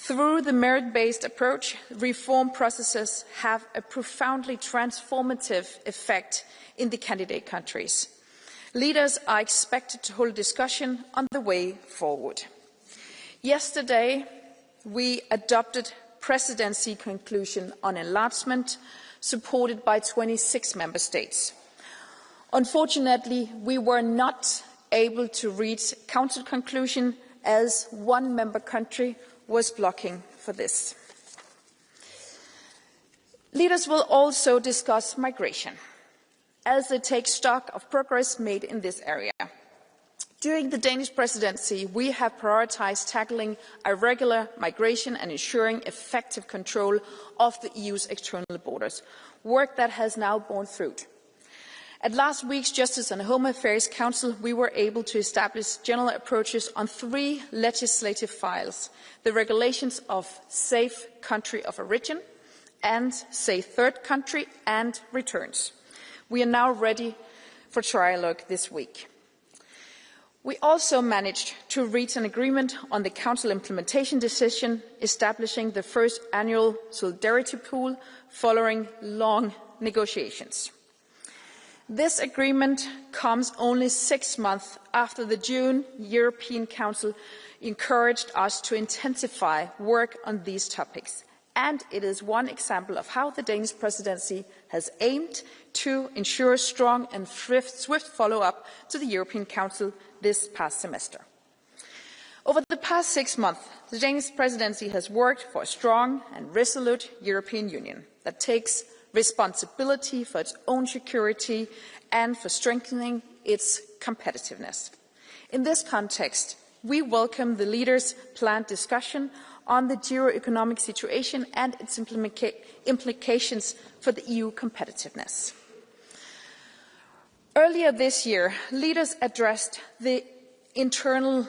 Through the merit-based approach, reform processes have a profoundly transformative effect in the candidate countries. Leaders are expected to hold a discussion on the way forward. Yesterday, we adopted presidency conclusion on enlargement, supported by 26 member states. Unfortunately, we were not able to reach council conclusion as one member country was blocking for this. Leaders will also discuss migration, as they take stock of progress made in this area. During the Danish presidency, we have prioritized tackling irregular migration and ensuring effective control of the EU's external borders, work that has now borne fruit. At last week's Justice and Home Affairs Council, we were able to establish general approaches on 3 legislative files: the regulations of safe country of origin and safe third country and returns. We are now ready for trialogue this week. We also managed to reach an agreement on the Council implementation decision establishing the first annual solidarity pool following long negotiations. This agreement comes only 6 months after the June European Council encouraged us to intensify work on these topics, and it is one example of how the Danish presidency has aimed to ensure strong and swift follow-up to the European Council this past semester. Over the past 6 months, the Danish presidency has worked for a strong and resolute European Union that takes responsibility for its own security and for strengthening its competitiveness. In this context, we welcome the leaders' planned discussion on the geo-economic situation and its implications for the EU competitiveness. Earlier this year, leaders addressed their internal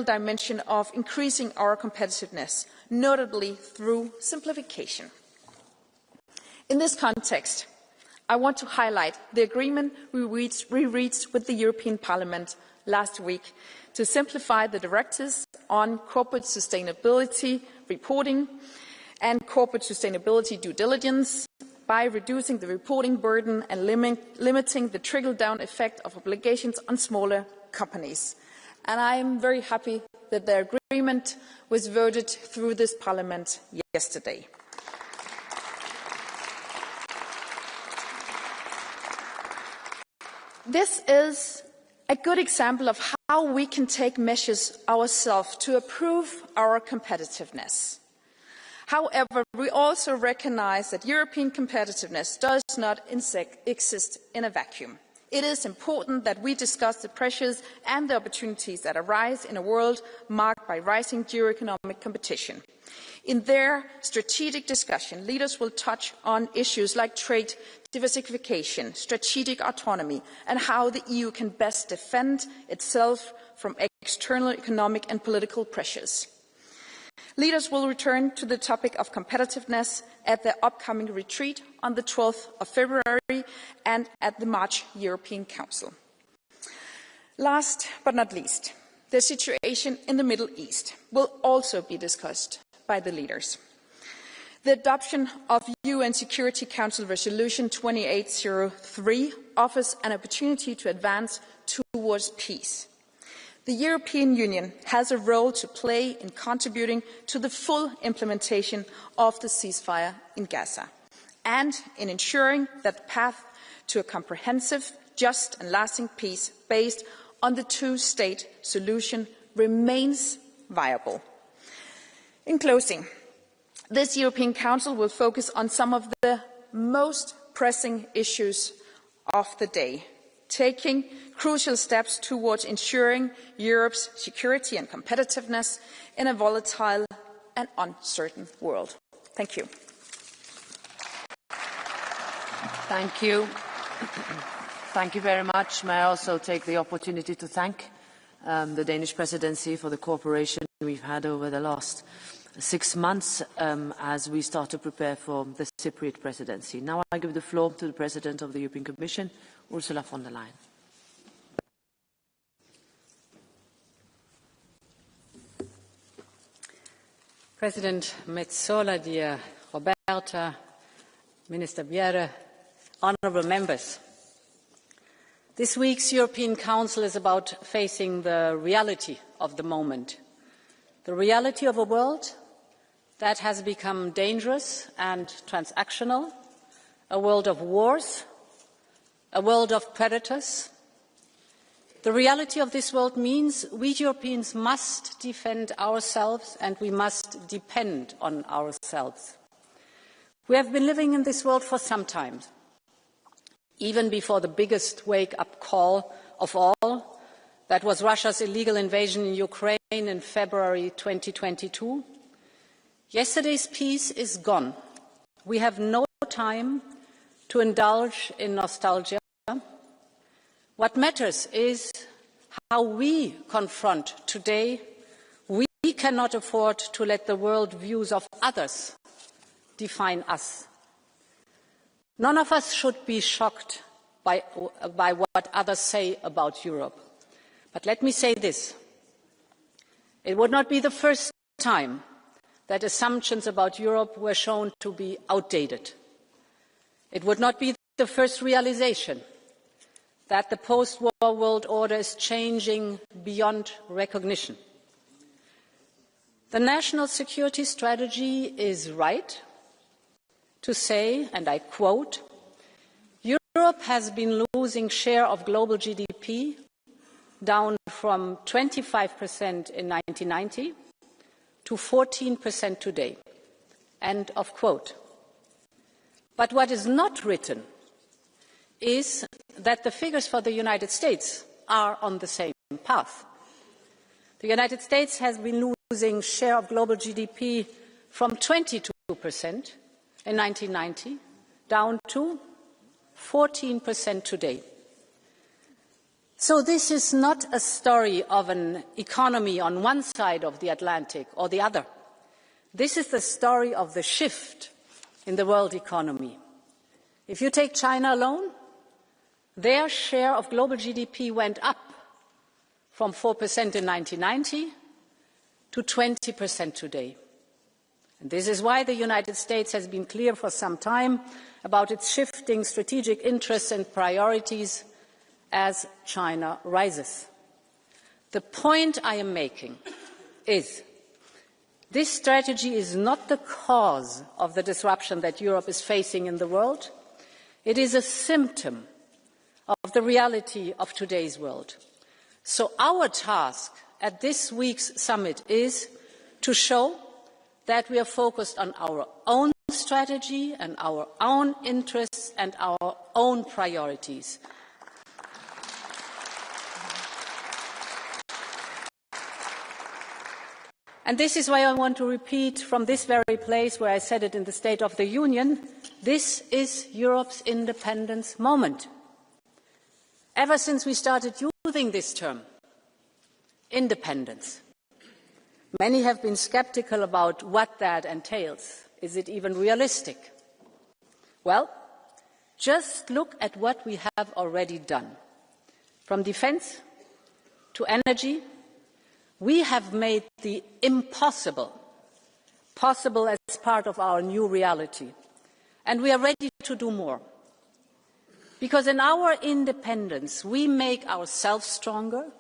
dimension of increasing our competitiveness, notably through simplification. In this context, I want to highlight the agreement we reached with the European Parliament last week to simplify the directives on corporate sustainability reporting and corporate sustainability due diligence by reducing the reporting burden and limiting the trickle-down effect of obligations on smaller companies. And I am very happy that the agreement was voted through this Parliament yesterday. This is a good example of how we can take measures ourselves to improve our competitiveness. However, we also recognise that European competitiveness does not exist in a vacuum. It is important that we discuss the pressures and the opportunities that arise in a world marked by rising geo-economic competition. In their strategic discussion, leaders will touch on issues like trade diversification, strategic autonomy, and how the EU can best defend itself from external economic and political pressures. Leaders will return to the topic of competitiveness at their upcoming retreat on the 12th of February and at the March European Council. Last but not least, the situation in the Middle East will also be discussed by the leaders. The adoption of UN Security Council Resolution 2803 offers an opportunity to advance towards peace. The European Union has a role to play in contributing to the full implementation of the ceasefire in Gaza and in ensuring that the path to a comprehensive, just and lasting peace based on the two-state solution remains viable. In closing, this European Council will focus on some of the most pressing issues of the day, taking crucial steps towards ensuring Europe's security and competitiveness in a volatile and uncertain world. Thank you. Thank you. Thank you very much. May I also take the opportunity to thank the Danish presidency for the cooperation we've had over the last 6 months as we start to prepare for the Cypriot presidency. Now I give the floor to the President of the European Commission, Ursula von der Leyen. President Metsola, dear Roberta, Minister Bjerre, honourable members. This week's European Council is about facing the reality of the moment, the reality of a world that has become dangerous and transactional, a world of wars, a world of predators. The reality of this world means we Europeans must defend ourselves and we must depend on ourselves. We have been living in this world for some time, even before the biggest wake-up call of all, that was Russia's illegal invasion in Ukraine in February 2022. Yesterday's peace is gone. We have no time to indulge in nostalgia. What matters is how we confront today. We cannot afford to let the world views of others define us. None of us should be shocked by what others say about Europe. But let me say this. It would not be the first time that assumptions about Europe were shown to be outdated. It would not be the first realization that the post-war world order is changing beyond recognition. The national security strategy is right to say, and I quote, Europe has been losing share of global GDP down from 25% in 1990 to 14% today. End of quote. But what is not written is that the figures for the United States are on the same path. The United States has been losing share of global GDP from 22% in 1990 down to 14% today. So this is not a story of an economy on one side of the Atlantic or the other. This is the story of the shift in the world economy. If you take China alone, their share of global GDP went up from 4% in 1990 to 20% today. And this is why the United States has been clear for some time about its shifting strategic interests and priorities as China rises. The point I am making is this strategy is not the cause of the disruption that Europe is facing in the world. It is a symptom of the reality of today's world. So our task at this week's summit is to show that we are focused on our own strategy and our own interests and our own priorities. And this is why I want to repeat from this very place where I said it in the State of the Union, this is Europe's independence moment. Ever since we started using this term, independence, many have been skeptical about what that entails. Is it even realistic? Well, just look at what we have already done. From defense to energy, we have made the impossible possible as part of our new reality. And we are ready to do more. Because in our independence, we make ourselves stronger.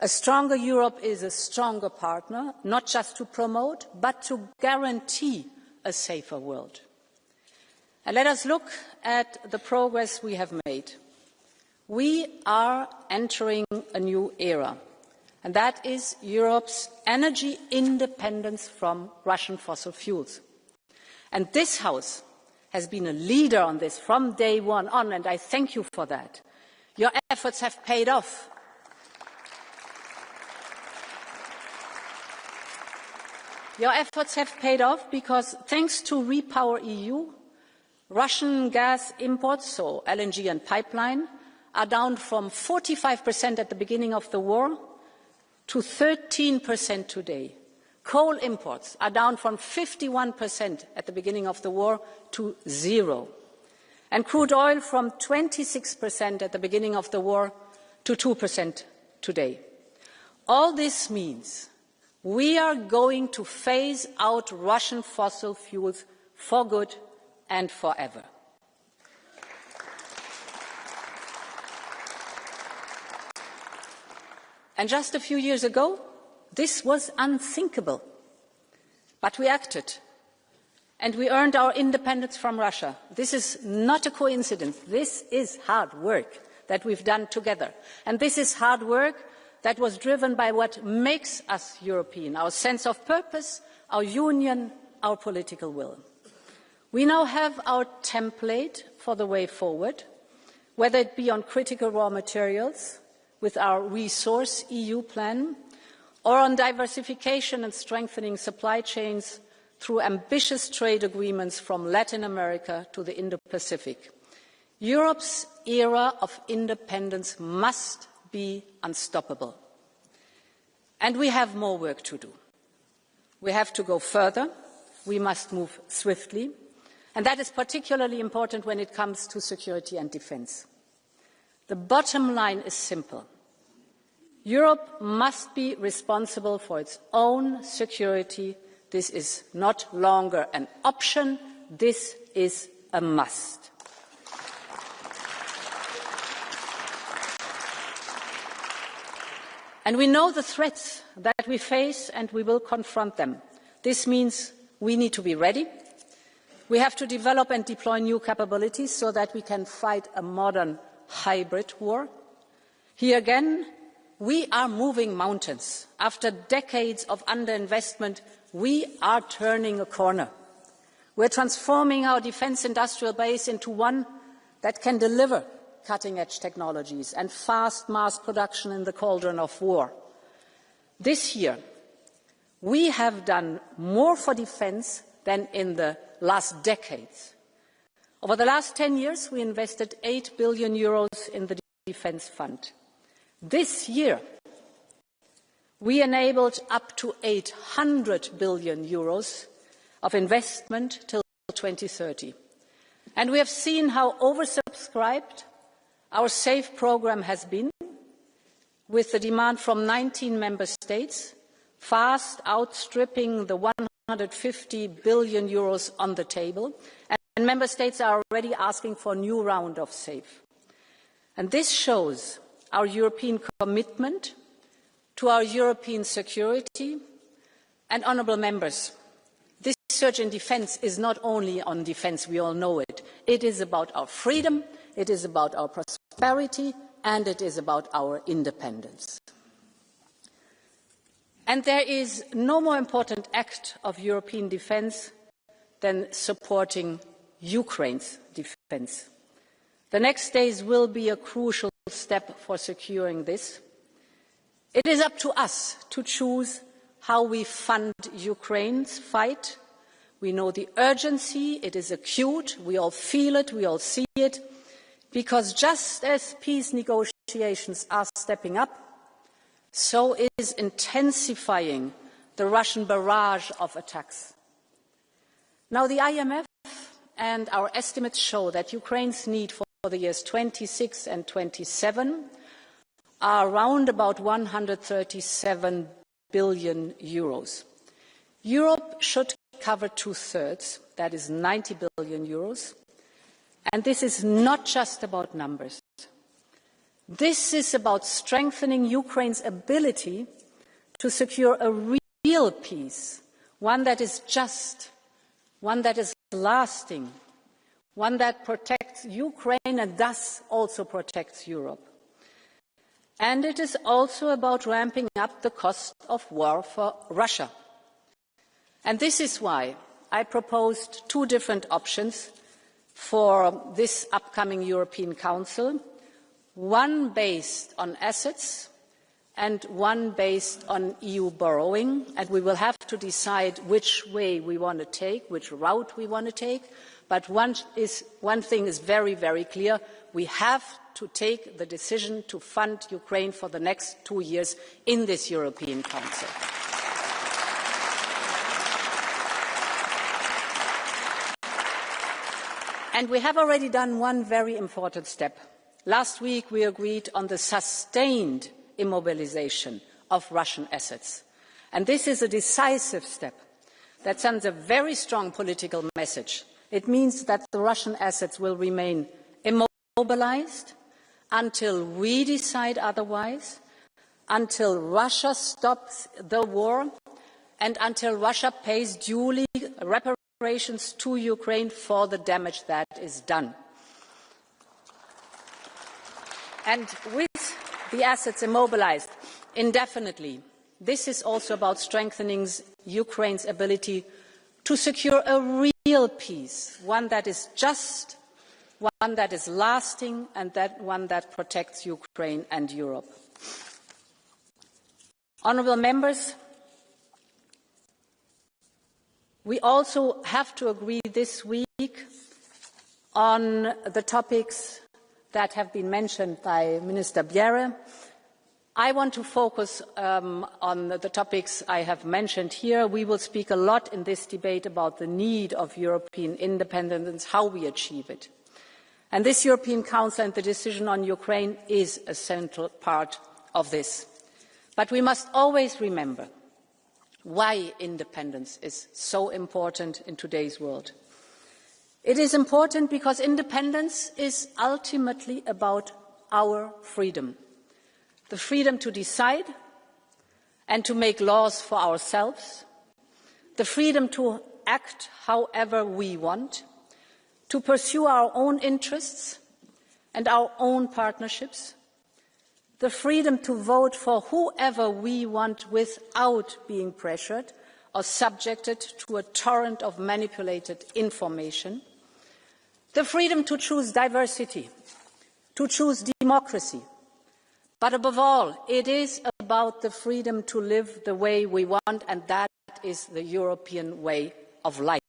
A stronger Europe is a stronger partner, not just to promote, but to guarantee a safer world. And let us look at the progress we have made. We are entering a new era, and that is Europe's energy independence from Russian fossil fuels. And this House has been a leader on this from day one on, and I thank you for that. Your efforts have paid off. Your efforts have paid off because, thanks to REPowerEU, Russian gas imports, so LNG and pipeline, are down from 45% at the beginning of the war to 13% today. Coal imports are down from 51% at the beginning of the war to 0. And crude oil from 26% at the beginning of the war to 2% today. All this means We are going to phase out Russian fossil fuels for good and forever. And just a few years ago, this was unthinkable. But we acted, and we earned our independence from Russia. This is not a coincidence. This is hard work that we've done together. And this is hard work that was driven by what makes us European, our sense of purpose, our union, our political will. We now have our template for the way forward, whether it be on critical raw materials, with our Resource EU plan, or on diversification and strengthening supply chains through ambitious trade agreements from Latin America to the Indo-Pacific. Europe's era of independence must be unstoppable. And we have more work to do. We have to go further. We must move swiftly. And that is particularly important when it comes to security and defence. The bottom line is simple. Europe must be responsible for its own security. This is no longer an option. This is a must. And we know the threats that we face, and we will confront them. This means we need to be ready. We have to develop and deploy new capabilities so that we can fight a modern hybrid war. Here again, we are moving mountains. After decades of underinvestment, we are turning a corner. We're transforming our defence industrial base into one that can deliver cutting-edge technologies and fast mass production in the cauldron of war. This year, we have done more for defence than in the last decades. Over the last 10 years, we invested €8 billion in the defence fund. This year, we enabled up to €800 billion of investment till 2030. And we have seen how oversubscribed our SAFE programme has been, with the demand from 19 member states, fast outstripping the €150 billion on the table. And member states are already asking for a new round of SAFE. And this shows our European commitment to our European security. And honourable members, this surge in defence is not only on defence, we all know it. It is about our freedom, it is about our prosperity, and it is about our independence. And there is no more important act of European defence than supporting Ukraine's defence. The next days will be a crucial step for securing this. It is up to us to choose how we fund Ukraine's fight. We know the urgency, it is acute, we all feel it, we all see it, because just as peace negotiations are stepping up, so is intensifying the Russian barrage of attacks. Now, the IMF and our estimates show that Ukraine's need for the years 26 and 27 are around about €137 billion. Europe should cover two-thirds, that is €90 billion. And this is not just about numbers. This is about strengthening Ukraine's ability to secure a real peace, one that is just, one that is lasting, one that protects Ukraine and thus also protects Europe. And it is also about ramping up the cost of war for Russia. And this is why I proposed two different options for this upcoming European Council, one based on assets and one based on EU borrowing. And we will have to decide which way we want to take, which route we want to take. But one thing is very, very clear. We have to take the decision to fund Ukraine for the next 2 years in this European Council. And we have already done one very important step. Last week, we agreed on the sustained immobilization of Russian assets. And this is a decisive step that sends a very strong political message. It means that the Russian assets will remain immobilized until we decide otherwise, until Russia stops the war, and until Russia pays duly reparations to Ukraine for the damage that is done. And with the assets immobilized indefinitely, this is also about strengthening Ukraine's ability to secure a real peace, one that is just, one that is lasting, and one that protects Ukraine and Europe. Honourable members, we also have to agree this week on the topics that have been mentioned by Minister Bjerre. I want to focus on the topics I have mentioned here. We will speak a lot in this debate about the need of European independence, how we achieve it. And this European Council and the decision on Ukraine is a central part of this. But we must always remember why independence is so important in today's world. It is important because independence is ultimately about our freedom. The freedom to decide and to make laws for ourselves, the freedom to act however we want, to pursue our own interests and our own partnerships, the freedom to vote for whoever we want without being pressured or subjected to a torrent of manipulated information, the freedom to choose diversity, to choose democracy. But above all, it is about the freedom to live the way we want, and that is the European way of life.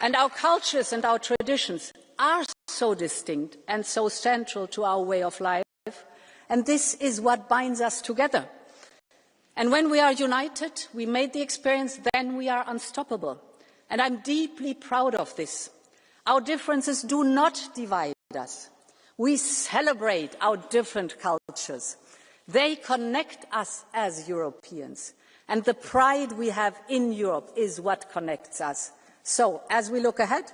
And our cultures and our traditions are so distinct and so central to our way of life, and this is what binds us together. And when we are united, we made the experience, then we are unstoppable. And I'm deeply proud of this. Our differences do not divide us. We celebrate our different cultures. They connect us as Europeans. And the pride we have in Europe is what connects us. So, as we look ahead,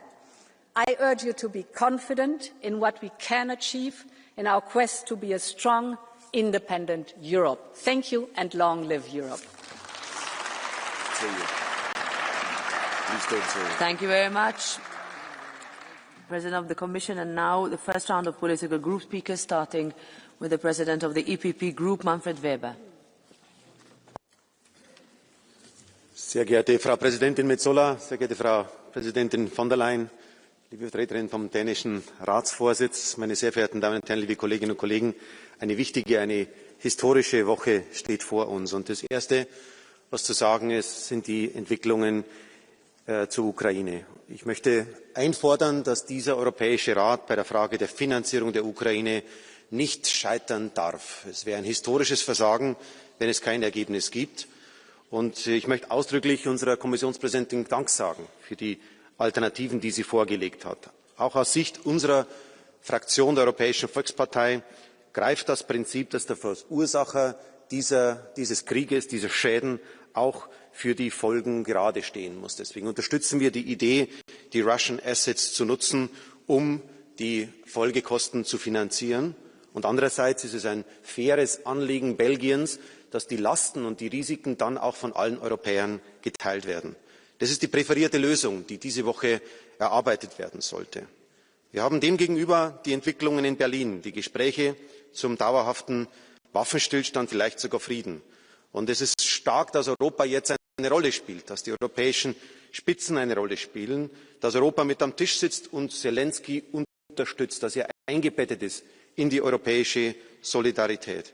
I urge you to be confident in what we can achieve in our quest to be a strong, independent Europe. Thank you, and long live Europe. Thank you very much, President of the Commission. And now the first round of political group speakers, starting with the President of the EPP Group, Manfred Weber. Sehr geehrte Frau Präsidentin Metsola, sehr geehrte Frau Präsidentin von der Leyen, liebe Vertreterin vom dänischen Ratsvorsitz, meine sehr verehrten Damen und Herren, liebe Kolleginnen und Kollegen, eine wichtige, eine historische Woche steht vor uns. Und das Erste, was zu sagen ist, sind die Entwicklungen zur Ukraine. Ich möchte einfordern, dass dieser Europäische Rat bei der Frage der Finanzierung der Ukraine nicht scheitern darf. Es wäre ein historisches Versagen, wenn es kein Ergebnis gibt. Und ich möchte ausdrücklich unserer Kommissionspräsidentin Dank sagen für die Alternativen, die sie vorgelegt hat. Auch aus Sicht unserer Fraktion der Europäischen Volkspartei greift das Prinzip, dass der Verursacher dieses Krieges, dieser Schäden auch für die Folgen gerade stehen muss. Deswegen unterstützen wir die Idee, die Russian Assets zu nutzen, um die Folgekosten zu finanzieren. Und andererseits ist es ein faires Anliegen Belgiens, dass die Lasten und die Risiken dann auch von allen Europäern geteilt werden. Das ist die präferierte Lösung, die diese Woche erarbeitet werden sollte. Wir haben demgegenüber die Entwicklungen in Berlin, die Gespräche zum dauerhaften Waffenstillstand, vielleicht sogar Frieden. Und es ist stark, dass Europa jetzt eine Rolle spielt, dass die europäischen Spitzen eine Rolle spielen, dass Europa mit am Tisch sitzt und Zelensky unterstützt, dass er eingebettet ist in die europäische Solidarität.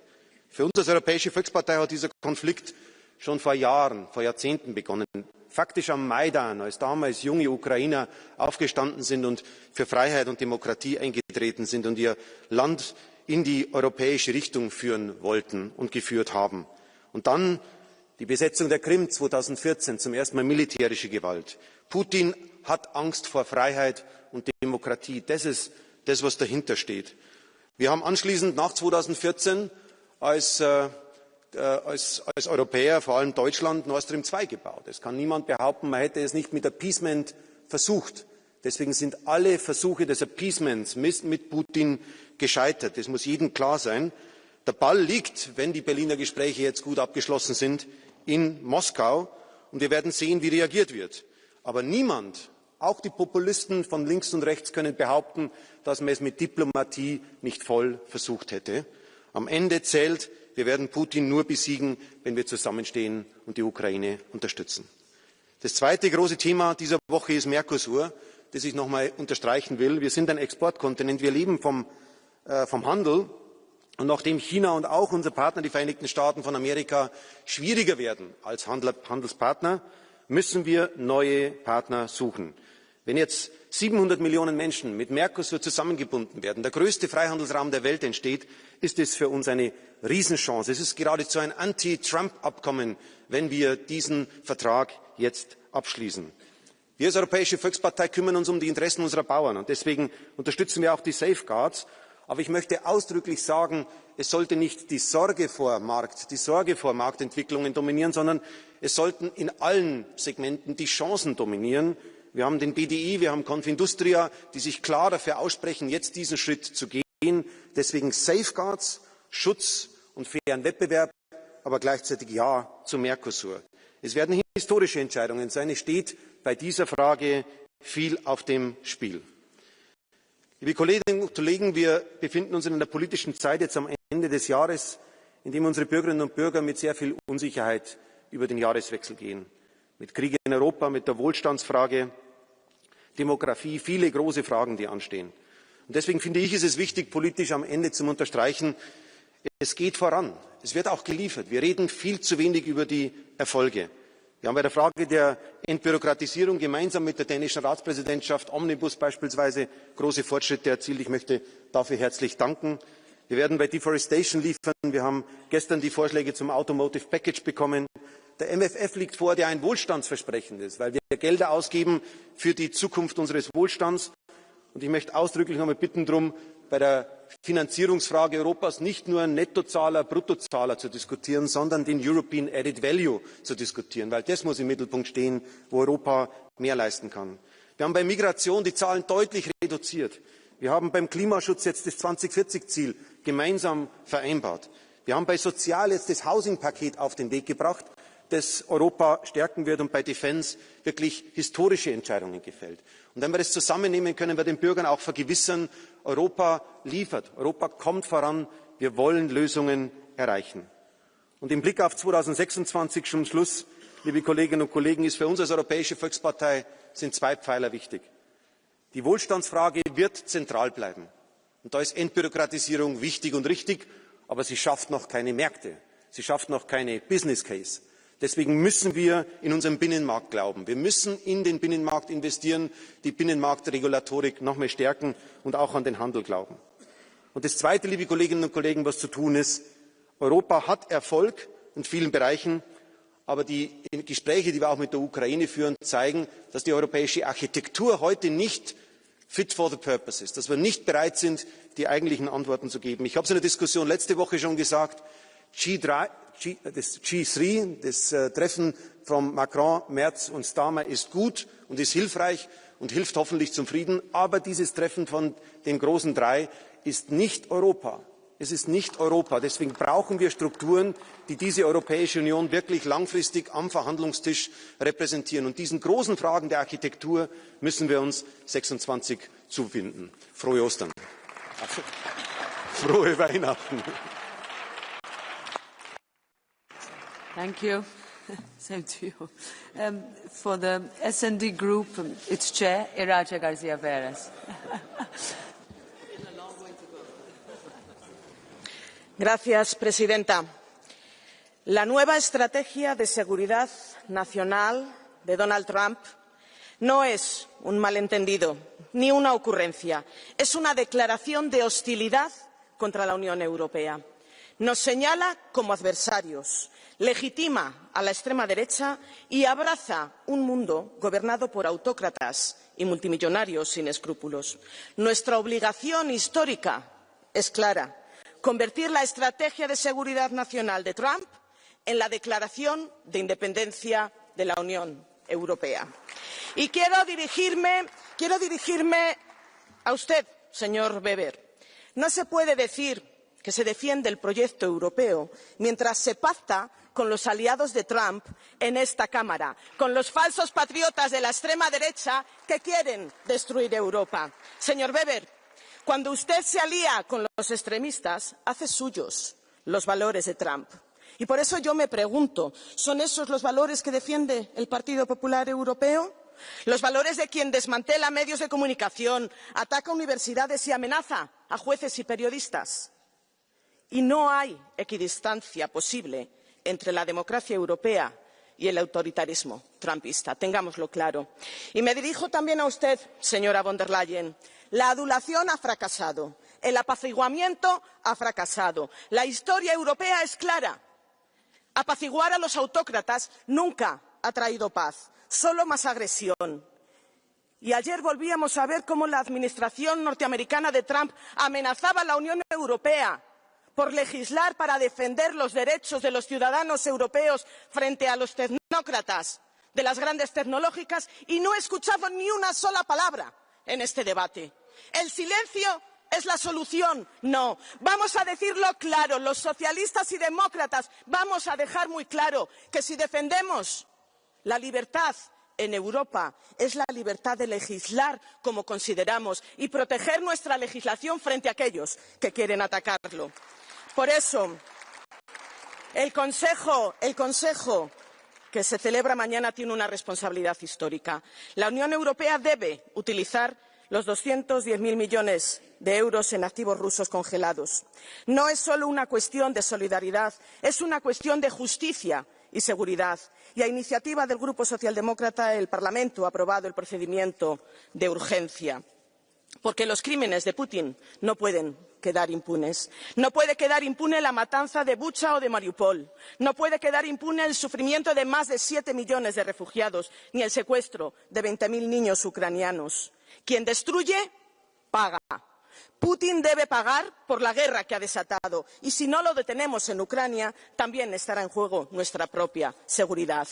Für uns als Europäische Volkspartei hat dieser Konflikt schon vor Jahren, vor Jahrzehnten begonnen. Faktisch am Maidan, als damals junge Ukrainer aufgestanden sind und für Freiheit und Demokratie eingetreten sind und ihr Land in die europäische Richtung führen wollten und geführt haben. Und dann die Besetzung der Krim 2014, zum ersten Mal militärische Gewalt. Putin hat Angst vor Freiheit und Demokratie. Das ist das, was dahinter steht. Wir haben anschließend nach 2014 als Europäer, vor allem Deutschland, Nord Stream 2 gebaut. Es kann niemand behaupten, man hätte es nicht mit Appeasement versucht. Deswegen sind alle Versuche des Appeasements mit Putin gescheitert. Das muss jedem klar sein. Der Ball liegt, wenn die Berliner Gespräche jetzt gut abgeschlossen sind, in Moskau. Und wir werden sehen, wie reagiert wird. Aber niemand, auch die Populisten von links und rechts, können behaupten, dass man es mit Diplomatie nicht voll versucht hätte. Am Ende zählt, wir werden Putin nur besiegen, wenn wir zusammenstehen und die Ukraine unterstützen. Das zweite große Thema dieser Woche ist Mercosur, das ich noch einmal unterstreichen will. Wir sind ein Exportkontinent, wir leben vom Handel. Und nachdem China und auch unser Partner, die Vereinigten Staaten von Amerika, schwieriger werden als Handelspartner, müssen wir neue Partner suchen. Wenn jetzt 700 Millionen Menschen mit Mercosur zusammengebunden werden, der größte Freihandelsraum der Welt entsteht, ist es für uns eine Riesenchance. Es ist geradezu ein Anti-Trump-Abkommen, wenn wir diesen Vertrag jetzt abschließen. Wir als Europäische Volkspartei kümmern uns um die Interessen unserer Bauern und deswegen unterstützen wir auch die Safeguards. Aber ich möchte ausdrücklich sagen, es sollte nicht die Sorge vor Marktentwicklungen dominieren, sondern es sollten in allen Segmenten die Chancen dominieren. Wir haben den BDI, wir haben Confindustria, die sich klar dafür aussprechen, jetzt diesen Schritt zu gehen. Deswegen Safeguards, Schutz und fairen Wettbewerb, aber gleichzeitig Ja zu Mercosur. Es werden historische Entscheidungen sein. Es steht bei dieser Frage viel auf dem Spiel. Liebe Kolleginnen und Kollegen, wir befinden uns in einer politischen Zeit jetzt am Ende des Jahres, in dem unsere Bürgerinnen und Bürger mit sehr viel Unsicherheit über den Jahreswechsel gehen. Mit Krieg in Europa, mit der Wohlstandsfrage, Demografie, viele große Fragen, die anstehen. Und deswegen finde ich, ist es wichtig, politisch am Ende zu unterstreichen, es geht voran. Es wird auch geliefert. Wir reden viel zu wenig über die Erfolge. Wir haben bei der Frage der Entbürokratisierung gemeinsam mit der dänischen Ratspräsidentschaft, Omnibus beispielsweise, große Fortschritte erzielt. Ich möchte dafür herzlich danken. Wir werden bei Deforestation liefern. Wir haben gestern die Vorschläge zum Automotive Package bekommen. Der MFF liegt vor, der ein Wohlstandsversprechen ist, weil wir Gelder ausgeben für die Zukunft unseres Wohlstands. Und ich möchte ausdrücklich noch einmal bitten darum, bei der Finanzierungsfrage Europas nicht nur Nettozahler, Bruttozahler zu diskutieren, sondern den European Added Value zu diskutieren, weil das muss im Mittelpunkt stehen, wo Europa mehr leisten kann. Wir haben bei Migration die Zahlen deutlich reduziert. Wir haben beim Klimaschutz jetzt das 2040-Ziel gemeinsam vereinbart. Wir haben bei Sozial jetzt das Housing-Paket auf den Weg gebracht, das Europa stärken wird und bei Defence wirklich historische Entscheidungen gefällt. Und wenn wir das zusammennehmen, können wir den Bürgern auch vergewissern, Europa liefert, Europa kommt voran, wir wollen Lösungen erreichen. Und im Blick auf 2026 zum Schluss, liebe Kolleginnen und Kollegen, ist für uns als Europäische Volkspartei sind zwei Pfeiler wichtig. Die Wohlstandsfrage wird zentral bleiben. Und da ist Entbürokratisierung wichtig und richtig, aber sie schafft noch keine Märkte, sie schafft noch keine Business Case. Deswegen müssen wir in unseren Binnenmarkt glauben. Wir müssen in den Binnenmarkt investieren, die Binnenmarktregulatorik noch mehr stärken und auch an den Handel glauben. Und das Zweite, liebe Kolleginnen und Kollegen, was zu tun ist, Europa hat Erfolg in vielen Bereichen, aber die Gespräche, die wir auch mit der Ukraine führen, zeigen, dass die europäische Architektur heute nicht fit for the purpose ist, dass wir nicht bereit sind, die eigentlichen Antworten zu geben. Ich habe es in der Diskussion letzte Woche schon gesagt, das G3, das Treffen von Macron, Merz und Starmer ist gut und ist hilfreich und hilft hoffentlich zum Frieden. Aber dieses Treffen von den großen drei ist nicht Europa. Es ist nicht Europa. Deswegen brauchen wir Strukturen, die diese Europäische Union wirklich langfristig am Verhandlungstisch repräsentieren. Und diesen großen Fragen der Architektur müssen wir uns 26 zuwenden. Frohe Ostern. Frohe Weihnachten. Thank you. Same to you. For the S&D Group, its chair, Iracha García Pérez. Señora presidenta, la nueva estrategia de seguridad nacional de Donald Trump no es un malentendido ni una ocurrencia. Es una declaración de hostilidad contra la Unión Europea. Nos señala como adversarios, legitima a la extrema derecha y abraza un mundo gobernado por autócratas y multimillonarios sin escrúpulos. Nuestra obligación histórica es clara. convertir la estrategia de seguridad nacional de Trump en la declaración de independencia de la Unión Europea. Y quiero dirigirme a usted, señor Weber. No se puede decir que se defiende el proyecto europeo mientras se pacta con los aliados de Trump en esta Cámara, con los falsos patriotas de la extrema derecha que quieren destruir Europa. Señor Weber, cuando usted se alía con los extremistas, hace suyos los valores de Trump. Y por eso yo me pregunto, ¿son esos los valores que defiende el Partido Popular Europeo? Los valores de quien desmantela medios de comunicación, ataca universidades y amenaza a jueces y periodistas. Y no hay equidistancia posible entre la democracia europea y el autoritarismo trumpista, tengámoslo claro. Y me dirijo también a usted, señora von der Leyen. La adulación ha fracasado, el apaciguamiento ha fracasado. La historia europea es clara. Apaciguar a los autócratas nunca ha traído paz, solo más agresión. Y ayer volvíamos a ver cómo la administración norteamericana de Trump amenazaba a la Unión Europea por legislar para defender los derechos de los ciudadanos europeos frente a los tecnócratas de las grandes tecnológicas, y no he escuchado ni una sola palabra en este debate. ¿El silencio es la solución? No. Vamos a decirlo claro, los socialistas y demócratas vamos a dejar muy claro que si defendemos la libertad en Europa es la libertad de legislar como consideramos y proteger nuestra legislación frente a aquellos que quieren atacarlo. Por eso, el Consejo que se celebra mañana tiene una responsabilidad histórica. La Unión Europea debe utilizar los 210.000 millones de euros en activos rusos congelados. No es solo una cuestión de solidaridad, es una cuestión de justicia y seguridad. Y a iniciativa del Grupo Socialdemócrata, el Parlamento ha aprobado el procedimiento de urgencia. Porque los crímenes de Putin no pueden quedar impunes. No puede quedar impune la matanza de Bucha o de Mariupol. No puede quedar impune el sufrimiento de más de 7 millones de refugiados, ni el secuestro de 20.000 niños ucranianos. Quien destruye, paga. Putin debe pagar por la guerra que ha desatado. Y si no lo detenemos en Ucrania, también estará en juego nuestra propia seguridad.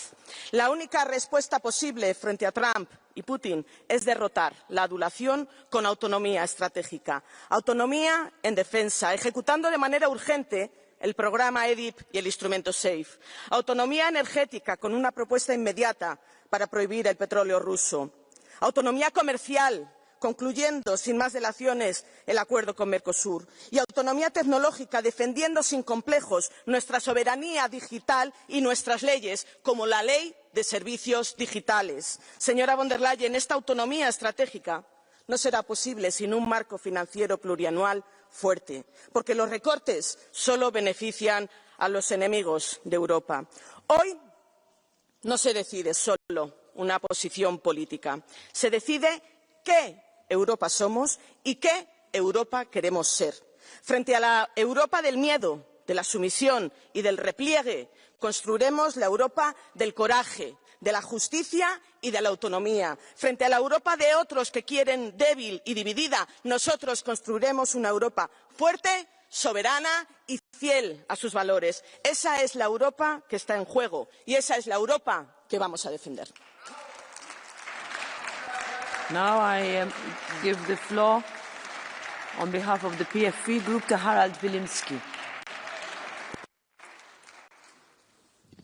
La única respuesta posible frente a Trump y Putin es derrotar la adulación con autonomía estratégica. Autonomía en defensa, ejecutando de manera urgente el programa EDIP y el instrumento SAFE. Autonomía energética con una propuesta inmediata para prohibir el petróleo ruso. Autonomía comercial, concluyendo sin más dilaciones el acuerdo con Mercosur. Y autonomía tecnológica, defendiendo sin complejos nuestra soberanía digital y nuestras leyes, como la Ley de Servicios Digitales. Señora von der Leyen, esta autonomía estratégica no será posible sin un marco financiero plurianual fuerte, porque los recortes solo benefician a los enemigos de Europa. Hoy no se decide solo una posición política, se decide qué Europa somos y qué Europa queremos ser. Frente a la Europa del miedo, de la sumisión y del repliegue, construiremos la Europa del coraje, de la justicia y de la autonomía. Frente a la Europa de otros que quieren débil y dividida, nosotros construiremos una Europa fuerte, soberana y fiel a sus valores. Esa es la Europa que está en juego y esa es la Europa que vamos a defender. Now I give the floor on behalf of the PFV Group to Harald Wilimski.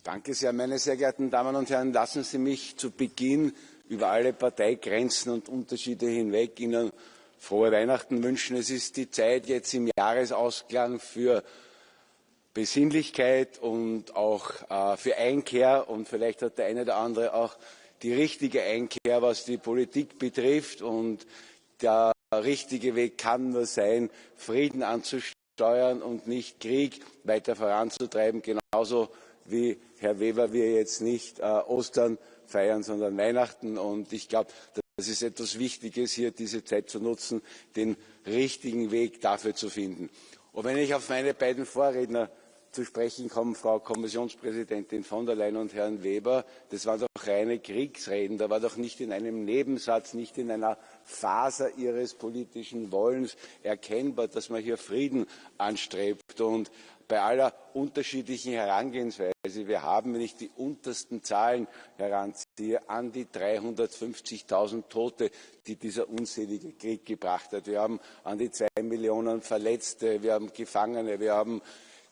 Danke sehr, meine sehr geehrten Damen und Herren. Lassen Sie mich zu Beginn über alle Parteigrenzen und Unterschiede hinweg Ihnen frohe Weihnachten wünschen. Es ist die Zeit jetzt im Jahresausklang für Besinnlichkeit und auch für Einkehr. Und vielleicht hat der eine oder andere auch die richtige Einkehr, was die Politik betrifft. Und der richtige Weg kann nur sein, Frieden anzusteuern und nicht Krieg weiter voranzutreiben. Genauso wie Herr Weber wir jetzt nicht Ostern feiern, sondern Weihnachten. Und ich glaube, das ist etwas Wichtiges, hier diese Zeit zu nutzen, den richtigen Weg dafür zu finden. Und wenn ich auf meine beiden Vorredner zu sprechen kommen, Frau Kommissionspräsidentin von der Leyen und Herrn Weber, das waren doch reine Kriegsreden. Da war doch nicht in einem Nebensatz, nicht in einer Faser Ihres politischen Wollens erkennbar, dass man hier Frieden anstrebt. Und bei aller unterschiedlichen Herangehensweise, wir haben, wenn ich die untersten Zahlen heranziehe, an die 350.000 Tote, die dieser unselige Krieg gebracht hat. Wir haben an die 2 Millionen Verletzte, wir haben Gefangene, wir haben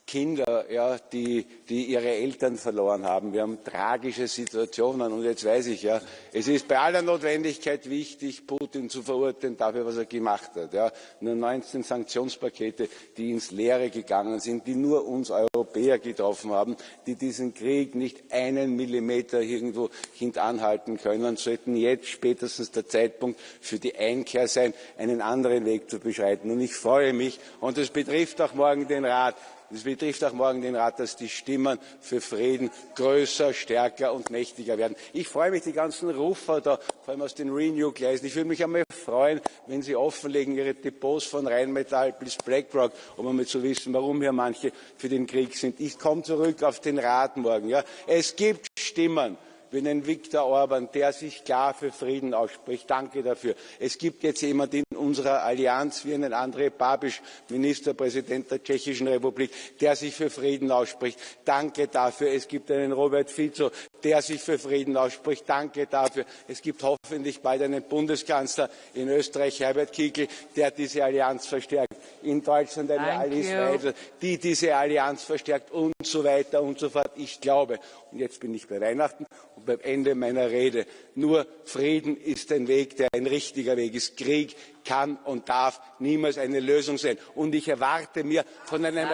Kinder, ja, die ihre Eltern verloren haben. Wir haben tragische Situationen. Und jetzt weiß ich, ja, es ist bei aller Notwendigkeit wichtig, Putin zu verurteilen dafür, was er gemacht hat. Ja. Nur 19 Sanktionspakete, die ins Leere gegangen sind, die nur uns Europäer getroffen haben, die diesen Krieg nicht einen Millimeter irgendwo hintanhalten können, sollten jetzt spätestens der Zeitpunkt für die Einkehr sein, einen anderen Weg zu beschreiten. Und ich freue mich, und das betrifft auch morgen den Rat, dass die Stimmen für Frieden größer, stärker und mächtiger werden. Ich freue mich, die ganzen Rufer da, vor allem aus den Renew-Gleisen. Ich würde mich einmal freuen, wenn Sie offenlegen, Ihre Depots von Rheinmetall bis BlackRock, um einmal zu wissen, warum hier manche für den Krieg sind. Ich komme zurück auf den Rat morgen. Ja. Es gibt Stimmen wie den Viktor Orban, der sich klar für Frieden ausspricht. Danke dafür. Es gibt jetzt jemanden in unserer Allianz wie einen Andrej Babiš, Ministerpräsident der Tschechischen Republik, der sich für Frieden ausspricht. Danke dafür. Es gibt einen Robert Fico, der sich für Frieden ausspricht. Danke dafür. Es gibt hoffentlich bald einen Bundeskanzler in Österreich, Herbert Kickl, der diese Allianz verstärkt. In Deutschland eine Alice Weidel, die diese Allianz verstärkt und so weiter und so fort. Ich glaube, und jetzt bin ich bei Weihnachten und beim Ende meiner Rede, nur Frieden ist ein Weg, der ein richtiger Weg ist. Krieg kann und darf niemals eine Lösung sein. Und ich erwarte mir von einem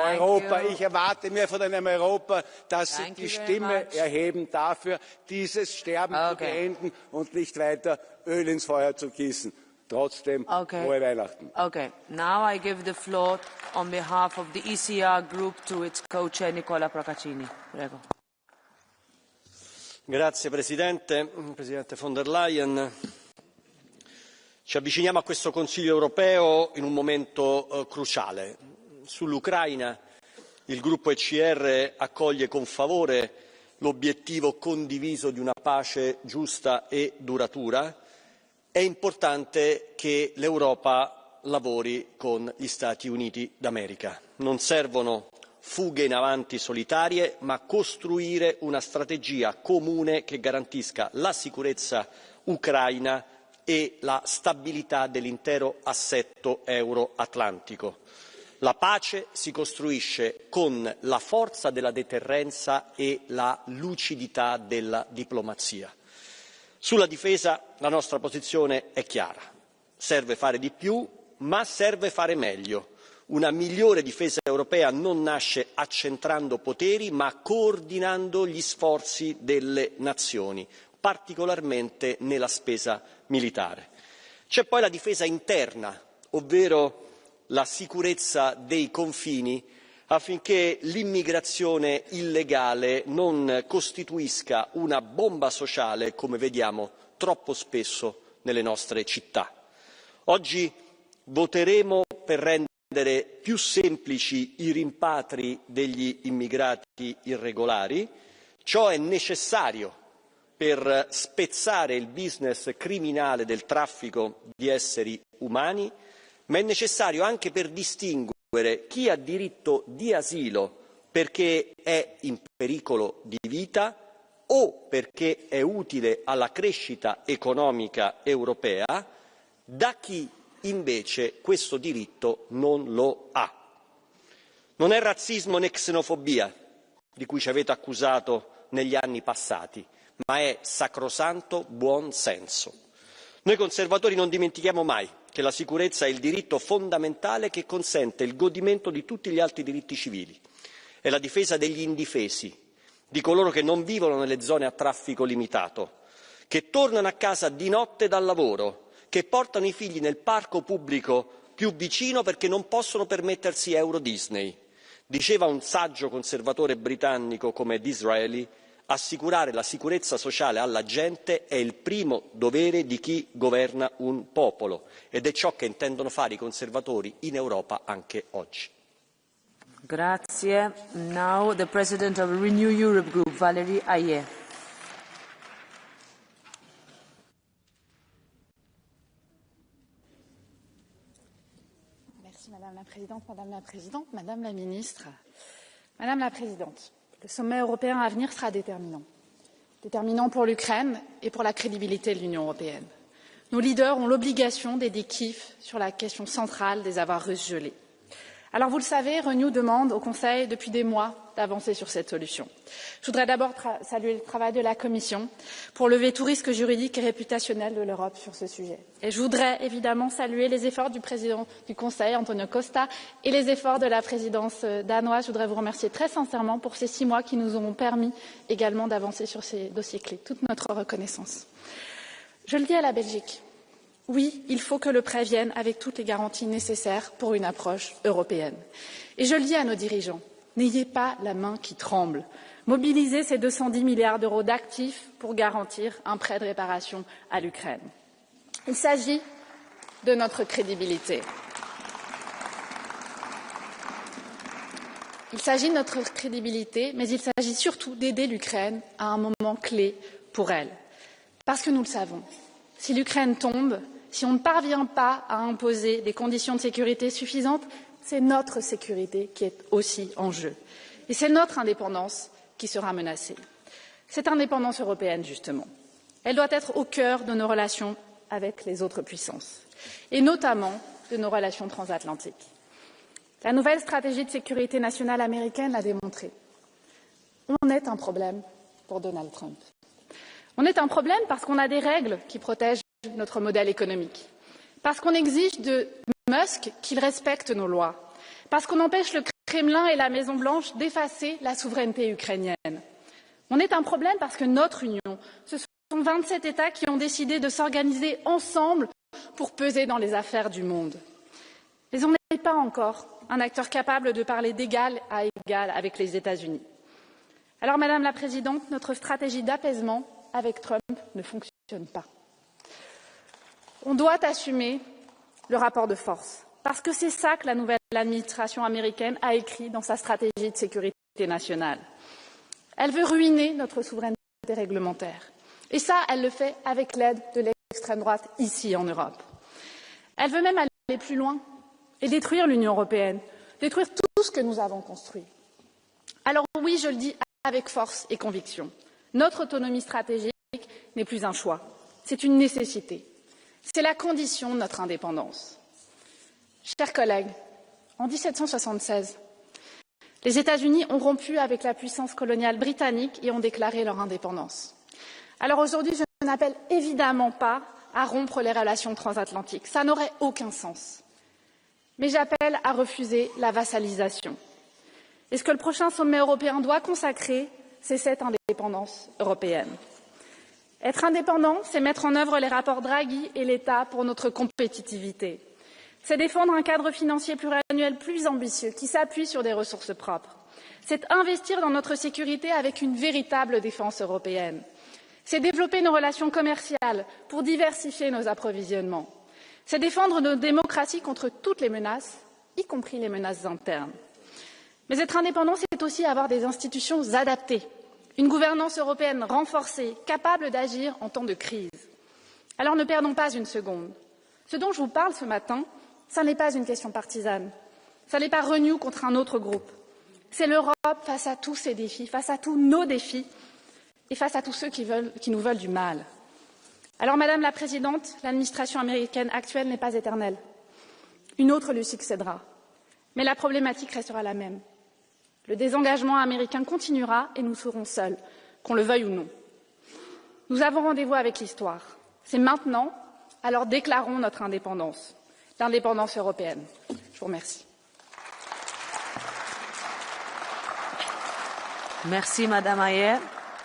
Europa, dass sich die Stimme erheben dafür, dieses Sterben zu beenden und nicht weiter Öl ins Feuer zu gießen. Trotzdem frohe Weihnachten. Okay, now I give the floor on behalf of the ECR group to its co-chair Nicola Procaccini. Prego. Grazie Presidente, Presidente von der Leyen. Ci avviciniamo a questo Consiglio europeo in un momento cruciale. Sull'Ucraina il gruppo ECR accoglie con favore l'obiettivo condiviso di una pace giusta e duratura. È importante che l'Europa lavori con gli Stati Uniti d'America. Non servono fughe in avanti solitarie, ma costruire una strategia comune che garantisca la sicurezza ucraina e la stabilità dell'intero assetto euroatlantico. La pace si costruisce con la forza della deterrenza e la lucidità della diplomazia. Sulla difesa la nostra posizione è chiara. Serve fare di più, ma serve fare meglio. Una migliore difesa europea non nasce accentrando poteri, ma coordinando gli sforzi delle nazioni, particolarmente nella spesa militare. C'è poi la difesa interna, ovvero la sicurezza dei confini, affinché l'immigrazione illegale non costituisca una bomba sociale, come vediamo troppo spesso nelle nostre città. Oggi voteremo per rendere più semplici i rimpatri degli immigrati irregolari. Ciò è necessario per spezzare il business criminale del traffico di esseri umani, ma è necessario anche per distinguere chi ha diritto di asilo perché è in pericolo di vita o perché è utile alla crescita economica europea da chi invece questo diritto non lo ha. Non è razzismo né xenofobia di cui ci avete accusato negli anni passati, ma è sacrosanto buon senso. Noi conservatori non dimentichiamo mai che la sicurezza è il diritto fondamentale che consente il godimento di tutti gli altri diritti civili. È la difesa degli indifesi, di coloro che non vivono nelle zone a traffico limitato, che tornano a casa di notte dal lavoro, che portano i figli nel parco pubblico più vicino perché non possono permettersi Euro Disney. Diceva un saggio conservatore britannico come Disraeli: assicurare la sicurezza sociale alla gente è il primo dovere di chi governa un popolo ed è ciò che intendono fare i conservatori in Europa anche oggi. Grazie. Grazie. Now the President of Renew Europe Group, Valérie Hayer. Merci Madame la Présidente, Madame la Ministre. Madame la Présidente, le sommet européen à venir sera déterminant. Déterminant pour l'Ukraine et pour la crédibilité de l'Union européenne. Nos leaders ont l'obligation d'aider Kiev sur la question centrale des avoirs russes gelés. Alors vous le savez, Renew demande au Conseil depuis des mois d'avancer sur cette solution. Je voudrais d'abord saluer le travail de la Commission pour lever tout risque juridique et réputationnel de l'Europe sur ce sujet. Et je voudrais évidemment saluer les efforts du président du Conseil, Antonio Costa, et les efforts de la présidence danoise. Je voudrais vous remercier très sincèrement pour ces 6 mois qui nous auront permis également d'avancer sur ces dossiers clés. Toute notre reconnaissance. Je le dis à la Belgique. Oui, il faut que le prêt vienne avec toutes les garanties nécessaires pour une approche européenne. Et je le dis à nos dirigeants, n'ayez pas la main qui tremble. Mobilisez ces 210 milliards d'euros d'actifs pour garantir un prêt de réparation à l'Ukraine. Il s'agit de notre crédibilité. Il s'agit de notre crédibilité, mais il s'agit surtout d'aider l'Ukraine à un moment clé pour elle. Parce que nous le savons, si l'Ukraine tombe, si on ne parvient pas à imposer des conditions de sécurité suffisantes, c'est notre sécurité qui est aussi en jeu. Et c'est notre indépendance qui sera menacée. Cette indépendance européenne, justement, elle doit être au cœur de nos relations avec les autres puissances, et notamment de nos relations transatlantiques. La nouvelle stratégie de sécurité nationale américaine l'a démontré. On est un problème pour Donald Trump. On est un problème parce qu'on a des règles qui protègent notre modèle économique, parce qu'on exige de Musk qu'il respecte nos lois, parce qu'on empêche le Kremlin et la Maison-Blanche d'effacer la souveraineté ukrainienne. On est un problème parce que notre Union, ce sont 27 États qui ont décidé de s'organiser ensemble pour peser dans les affaires du monde. Mais on n'est pas encore un acteur capable de parler d'égal à égal avec les États-Unis. Alors, Madame la Présidente, notre stratégie d'apaisement avec Trump ne fonctionne pas. On doit assumer le rapport de force, parce que c'est ça que la nouvelle administration américaine a écrit dans sa stratégie de sécurité nationale. Elle veut ruiner notre souveraineté réglementaire. Et ça, elle le fait avec l'aide de l'extrême droite ici en Europe. Elle veut même aller plus loin et détruire l'Union européenne, détruire tout ce que nous avons construit. Alors oui, je le dis avec force et conviction. Notre autonomie stratégique n'est plus un choix, c'est une nécessité. C'est la condition de notre indépendance. Chers collègues, en 1776, les États-Unis ont rompu avec la puissance coloniale britannique et ont déclaré leur indépendance. Alors aujourd'hui, je n'appelle évidemment pas à rompre les relations transatlantiques. Ça n'aurait aucun sens. Mais j'appelle à refuser la vassalisation. Et ce que le prochain sommet européen doit consacrer, c'est cette indépendance européenne. Être indépendant, c'est mettre en œuvre les rapports Draghi et l'État pour notre compétitivité. C'est défendre un cadre financier pluriannuel plus ambitieux qui s'appuie sur des ressources propres. C'est investir dans notre sécurité avec une véritable défense européenne. C'est développer nos relations commerciales pour diversifier nos approvisionnements. C'est défendre nos démocraties contre toutes les menaces, y compris les menaces internes. Mais être indépendant, c'est aussi avoir des institutions adaptées. Une gouvernance européenne renforcée, capable d'agir en temps de crise. Alors ne perdons pas une seconde. Ce dont je vous parle ce matin, ce n'est pas une question partisane. Ce n'est pas Renew contre un autre groupe. C'est l'Europe face à tous ces défis, face à tous nos défis et face à tous ceux qui nous veulent du mal. Alors, Madame la Présidente, l'administration américaine actuelle n'est pas éternelle. Une autre lui succédera. Mais la problématique restera la même. Le désengagement américain continuera et nous serons seuls, qu'on le veuille ou non. Nous avons rendez-vous avec l'histoire. C'est maintenant, alors déclarons notre indépendance, l'indépendance européenne. Je vous remercie. Merci, Madame Hayer.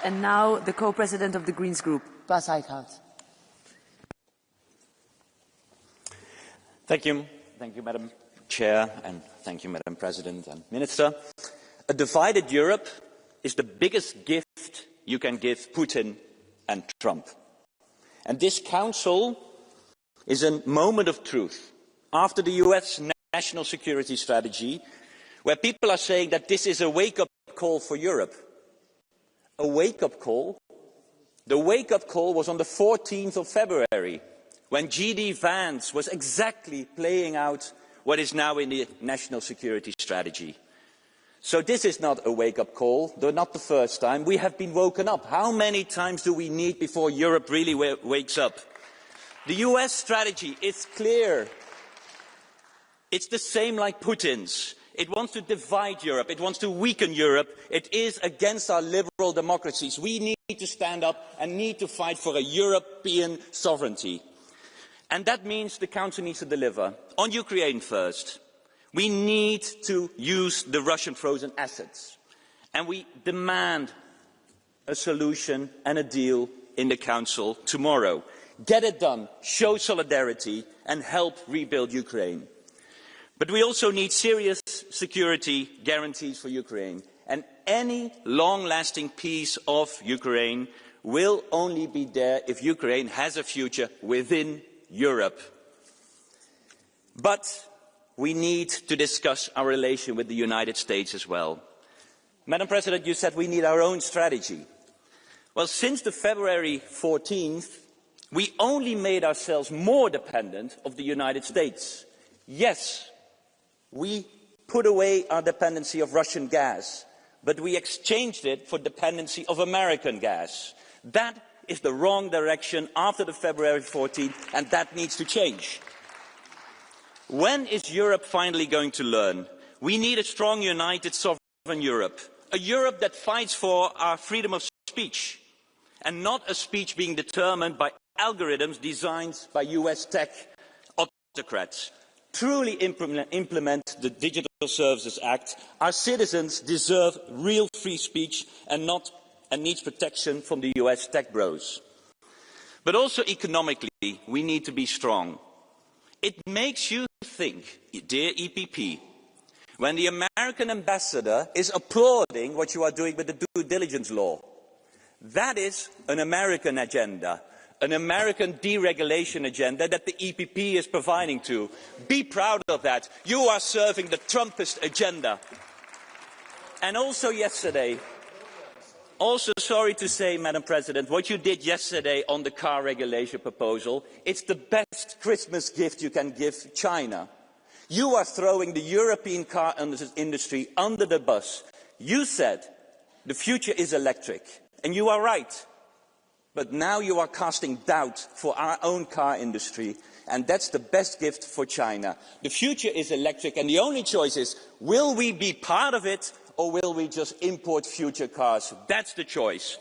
And now the co-president of the Greens Group, Bas Eickhout. Thank you, Madam Chair, and thank you, Madam President and Minister. A divided Europe is the biggest gift you can give Putin and Trump. And this Council is a moment of truth. After the US national security strategy, where people are saying that this is a wake-up call for Europe. A wake-up call? The wake-up call was on the 14th of February, when G.D. Vance was exactly playing out what is now in the National Security Strategy. So this is not a wake-up call, though not the first time. We have been woken up. How many times do we need before Europe really wakes up? The US strategy is clear. It's the same like Putin's. It wants to divide Europe. It wants to weaken Europe. It is against our liberal democracies. We need to stand up and need to fight for a European sovereignty. And that means the Council needs to deliver. On Ukraine first. We need to use the Russian frozen assets. And we demand a solution and a deal in the Council tomorrow. Get it done, show solidarity and help rebuild Ukraine. But we also need serious security guarantees for Ukraine. And any long-lasting peace of Ukraine will only be there if Ukraine has a future within Europe. But we need to discuss our relation with the United States as well. Madam President, you said we need our own strategy. Well, since the February 14th, we only made ourselves more dependent on the United States. Yes, we put away our dependency of Russian gas, but we exchanged it for dependency of American gas. That is the wrong direction after the February 14th, and that needs to change. When is Europe finally going to learn? We need a strong, united, sovereign Europe. A Europe that fights for our freedom of speech, and not a speech being determined by algorithms designed by US tech autocrats. Truly implement the Digital Services Act. Our citizens deserve real free speech and needs protection from the US tech bros. But also economically, we need to be strong. It makes you think, dear EPP, when the American ambassador is applauding what you are doing with the due diligence law. That is an American agenda. An American deregulation agenda that the EPP is providing to. Be proud of that. You are serving the Trumpist agenda. And also yesterday, sorry to say, Madam President, what you did yesterday on the car regulation proposal, it's the best Christmas gift you can give China. You are throwing the European car industry under the bus. You said the future is electric, and you are right. But now you are casting doubt for our own car industry, and that's the best gift for China. The future is electric, and the only choice is, will we be part of it, or will we just import future cars? That's the choice.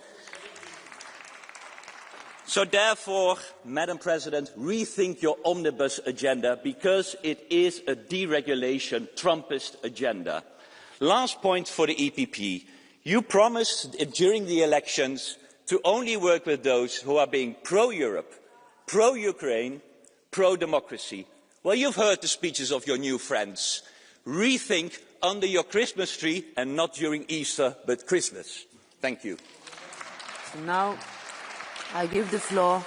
So therefore, Madam President, rethink your omnibus agenda, because it is a deregulation Trumpist agenda. Last point for the EPP. You promised during the elections to only work with those who are being pro-Europe, pro-Ukraine, pro-democracy. Well, you've heard the speeches of your new friends. Rethink under your Christmas tree, and not during Easter, but Christmas. Thank you. Now, I give the floor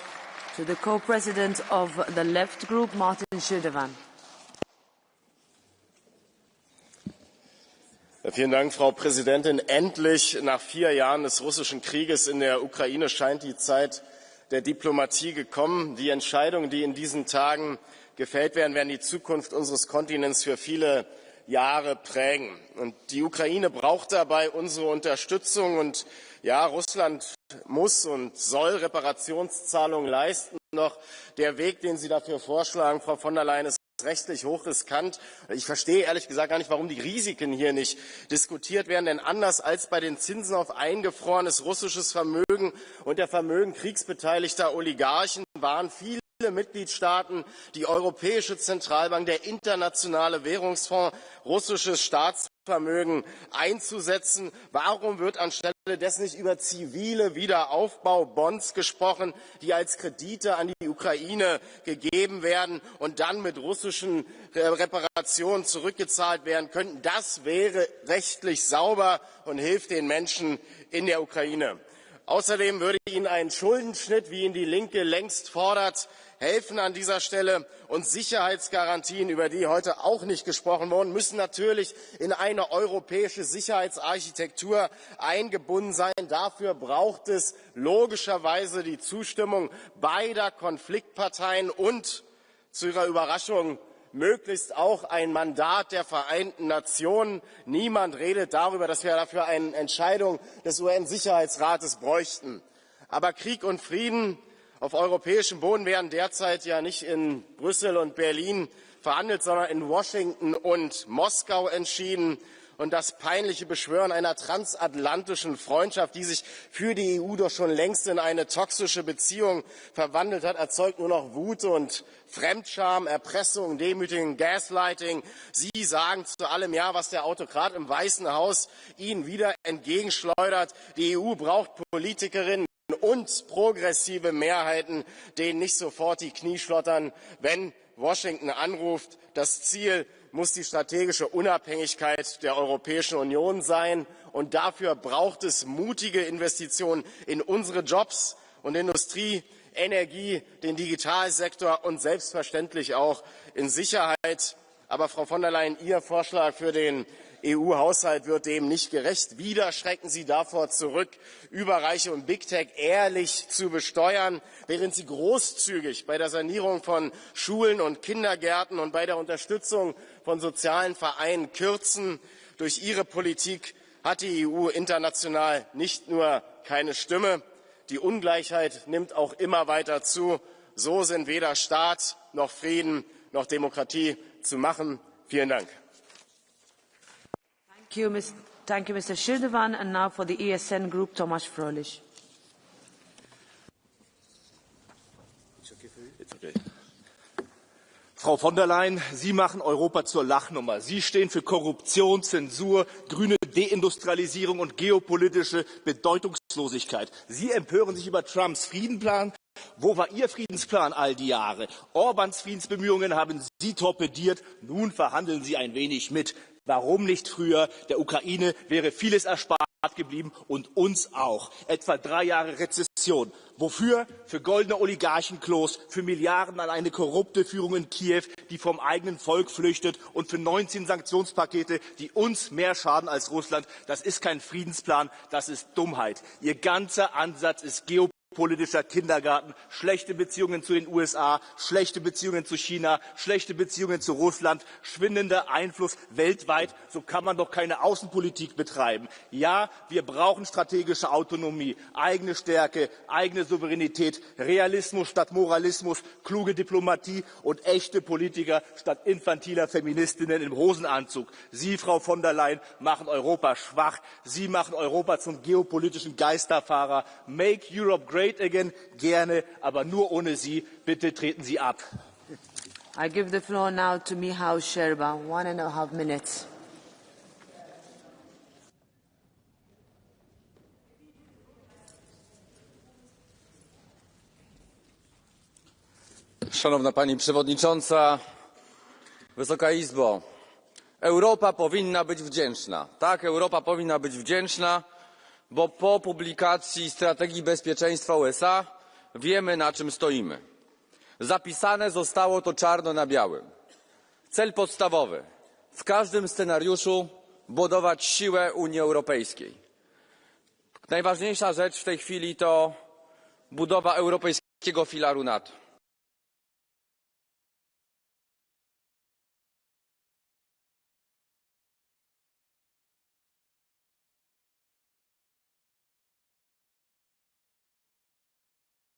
to the co-president of the Left Group, Martin Schödewan. Vielen Dank, Frau Präsidentin. Endlich nach 4 Jahren des russischen Krieges in der Ukraine scheint die Zeit der Diplomatie gekommen. Die Entscheidungen, die in diesen Tagen gefällt werden, werden die Zukunft unseres Kontinents für viele Jahre prägen. Und die Ukraine braucht dabei unsere Unterstützung. Und ja, Russland muss und soll Reparationszahlungen leisten. Doch der Weg, den Sie dafür vorschlagen, Frau von der Leyen, ist rechtlich hochriskant. Ich verstehe ehrlich gesagt gar nicht, warum die Risiken hier nicht diskutiert werden. Denn anders als bei den Zinsen auf eingefrorenes russisches Vermögen und der Vermögen kriegsbeteiligter Oligarchen waren viele Mitgliedstaaten, die Europäische Zentralbank, der Internationale Währungsfonds, russisches Staatsvermögen einzusetzen. Warum wird anstelle dessen nicht über zivile Wiederaufbaubonds gesprochen, die als Kredite an die Ukraine gegeben werden und dann mit russischen Reparationen zurückgezahlt werden könnten? Das wäre rechtlich sauber und hilft den Menschen in der Ukraine. Außerdem würde Ihnen ein Schuldenschnitt, wie ihn die Linke längst fordert, helfen an dieser Stelle. Und Sicherheitsgarantien, über die heute auch nicht gesprochen wurde, müssen natürlich in eine europäische Sicherheitsarchitektur eingebunden sein. Dafür braucht es logischerweise die Zustimmung beider Konfliktparteien und zu Ihrer Überraschung möglichst auch ein Mandat der Vereinten Nationen. Niemand redet darüber, dass wir dafür eine Entscheidung des UN-Sicherheitsrates bräuchten. Aber Krieg und Frieden auf europäischem Boden werden derzeit ja nicht in Brüssel und Berlin verhandelt, sondern in Washington und Moskau entschieden. Und das peinliche Beschwören einer transatlantischen Freundschaft, die sich für die EU doch schon längst in eine toxische Beziehung verwandelt hat, erzeugt nur noch Wut und Fremdscham, Erpressung, Demütigung, Gaslighting. Sie sagen zu allem Ja, was der Autokrat im Weißen Haus Ihnen wieder entgegenschleudert. Die EU braucht Politikerinnen und progressive Mehrheiten, denen nicht sofort die Knie schlottern, wenn Washington anruft. Das Ziel muss die strategische Unabhängigkeit der Europäischen Union sein. Und dafür braucht es mutige Investitionen in unsere Jobs und Industrie, Energie, den Digitalsektor und selbstverständlich auch in Sicherheit. Aber Frau von der Leyen, Ihr Vorschlag für den EU-Haushalt wird dem nicht gerecht. Wieder schrecken Sie davor zurück, Überreiche und Big Tech ehrlich zu besteuern, während Sie großzügig bei der Sanierung von Schulen und Kindergärten und bei der Unterstützung von sozialen Vereinen kürzen. Durch Ihre Politik hat die EU international nicht nur keine Stimme, die Ungleichheit nimmt auch immer weiter zu. So sind weder Staat noch Frieden noch Demokratie zu machen. Vielen Dank. Thank you, Mr. Schirdewan. And now for the ESN Group, Tomasz Froelich. Frau von der Leyen, Sie machen Europa zur Lachnummer. Sie stehen für Korruption, Zensur, grüne Deindustrialisierung und geopolitische Bedeutungslosigkeit. Sie empören sich über Trumps Friedensplan. Wo war Ihr Friedensplan all die Jahre? Orbáns Friedensbemühungen haben Sie torpediert. Nun verhandeln Sie ein wenig mit. Warum nicht früher? Der Ukraine wäre vieles erspart geblieben und uns auch. Etwa 3 Jahre Rezession. Wofür? Für goldene Oligarchenklos, für Milliarden an eine korrupte Führung in Kiew, die vom eigenen Volk flüchtet, und für 19 Sanktionspakete, die uns mehr schaden als Russland. Das ist kein Friedensplan, das ist Dummheit. Ihr ganzer Ansatz ist geopolitischer Kindergarten, schlechte Beziehungen zu den USA, schlechte Beziehungen zu China, schlechte Beziehungen zu Russland, schwindender Einfluss weltweit. So kann man doch keine Außenpolitik betreiben. Ja, wir brauchen strategische Autonomie, eigene Stärke, eigene Souveränität, Realismus statt Moralismus, kluge Diplomatie und echte Politiker statt infantiler Feministinnen im Hosenanzug. Sie, Frau von der Leyen, machen Europa schwach. Sie machen Europa zum geopolitischen Geisterfahrer. Make Europe great again, gerne, aber nur ohne Sie. Bitte treten Sie ab. I give the floor now to Michał Szczerba, 1.5 minutes. Szanowna Pani Przewodnicząca, Wysoka Izbo, Europa powinna być wdzięczna. Tak, Europa powinna być wdzięczna, bo po publikacji strategii bezpieczeństwa USA wiemy, na czym stoimy. Zapisane zostało to czarno na białym. Cel podstawowy: w każdym scenariuszu budować siłę Unii Europejskiej. Najważniejsza rzecz w tej chwili to budowa europejskiego filaru NATO.